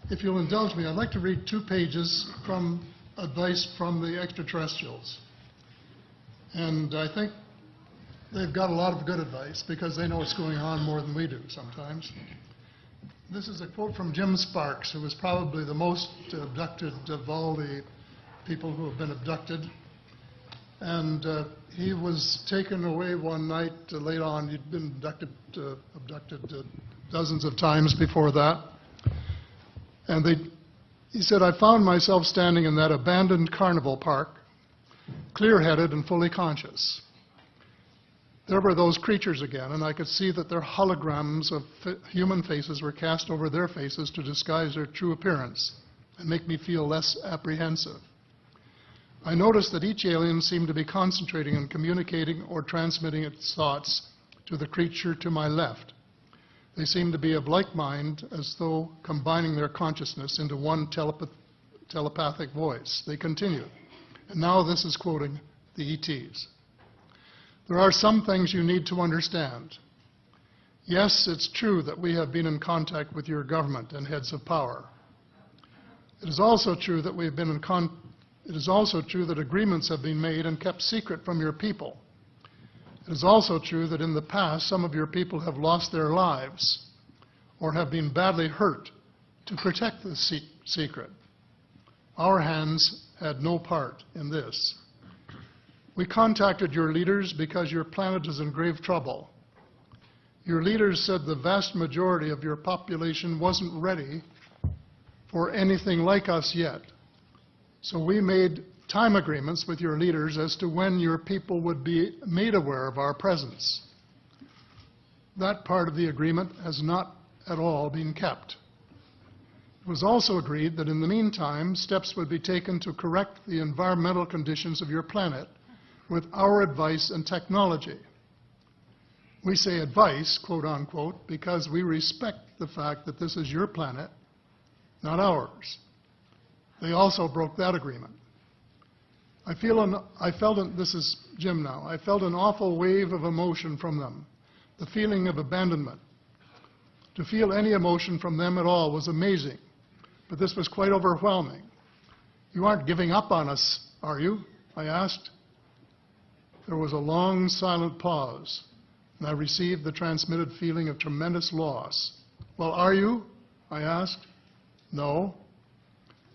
if you'll indulge me, I'd like to read 2 pages from advice from the extraterrestrials. And I think they've got a lot of good advice because they know what's going on more than we do sometimes. This is a quote from Jim Sparks, who was probably the most abducted of all the people who have been abducted. And he was taken away one night late on. He'd been abducted dozens of times before that. And he said, I found myself standing in that abandoned carnival park, clear-headed and fully conscious. There were those creatures again, and I could see that their holograms of human faces were cast over their faces to disguise their true appearance and make me feel less apprehensive. I noticed that each alien seemed to be concentrating on communicating or transmitting its thoughts to the creature to my left. They seemed to be of like mind, as though combining their consciousness into one telepathic voice. They continued. And now this is quoting the ETs. There are some things you need to understand. Yes, it's true that we have been in contact with your government and heads of power. It is also true that it is also true that agreements have been made and kept secret from your people. It is also true that in the past some of your people have lost their lives or have been badly hurt to protect the secret. Our hands had no part in this. We contacted your leaders because your planet is in grave trouble. Your leaders said the vast majority of your population wasn't ready for anything like us yet. So we made time agreements with your leaders as to when your people would be made aware of our presence. That part of the agreement has not at all been kept. It was also agreed that in the meantime, steps would be taken to correct the environmental conditions of your planet with our advice and technology. We say advice, quote unquote, because we respect the fact that this is your planet, not ours. They also broke that agreement. This is Jim now, I felt an awful wave of emotion from them, the feeling of abandonment. To feel any emotion from them at all was amazing, but this was quite overwhelming. You aren't giving up on us, are you? I asked. There was a long, silent pause, and I received the transmitted feeling of tremendous loss. Well, are you? I asked. No.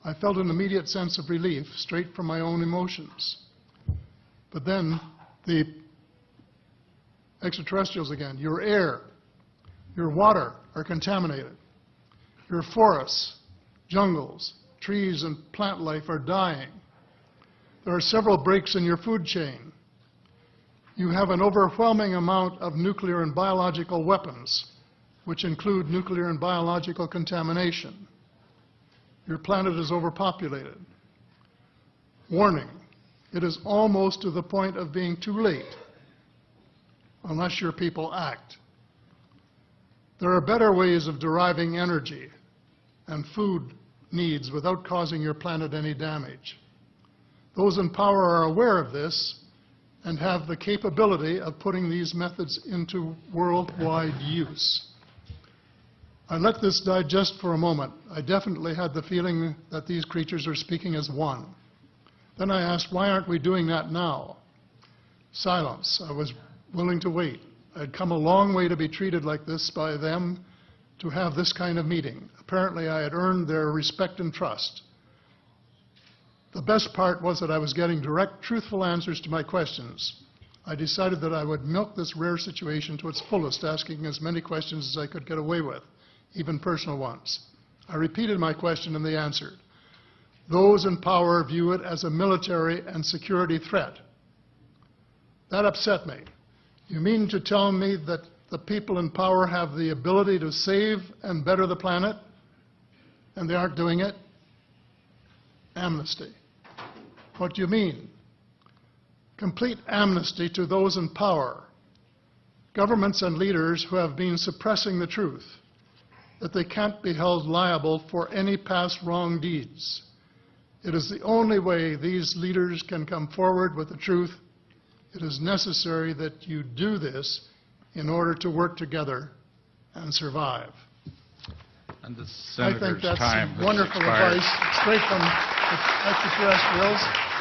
I felt an immediate sense of relief, straight from my own emotions. But then the extraterrestrials again, your air, your water are contaminated. Your forests, jungles, trees, and plant life are dying. There are several breaks in your food chain. You have an overwhelming amount of nuclear and biological weapons, which include nuclear and biological contamination. Your planet is overpopulated. Warning, it is almost to the point of being too late unless your people act. There are better ways of deriving energy and food needs without causing your planet any damage. Those in power are aware of this and have the capability of putting these methods into worldwide use. I let this digest for a moment. I definitely had the feeling that these creatures are speaking as one. Then I asked, why aren't we doing that now? Silence. I was willing to wait. I'd come a long way to be treated like this by them, to have this kind of meeting. Apparently I had earned their respect and trust. The best part was that I was getting direct, truthful answers to my questions. I decided that I would milk this rare situation to its fullest, asking as many questions as I could get away with, even personal ones. I repeated my question and they answered. Those in power view it as a military and security threat. That upset me. You mean to tell me that the people in power have the ability to save and better the planet, and they aren't doing it? Amnesty. What do you mean? Complete amnesty to those in power, governments and leaders who have been suppressing the truth, that they can't be held liable for any past wrong deeds. It is the only way these leaders can come forward with the truth. It is necessary that you do this in order to work together and survive. And the I think senator's that's time has wonderful expired. advice, straight from the extraterrestrials.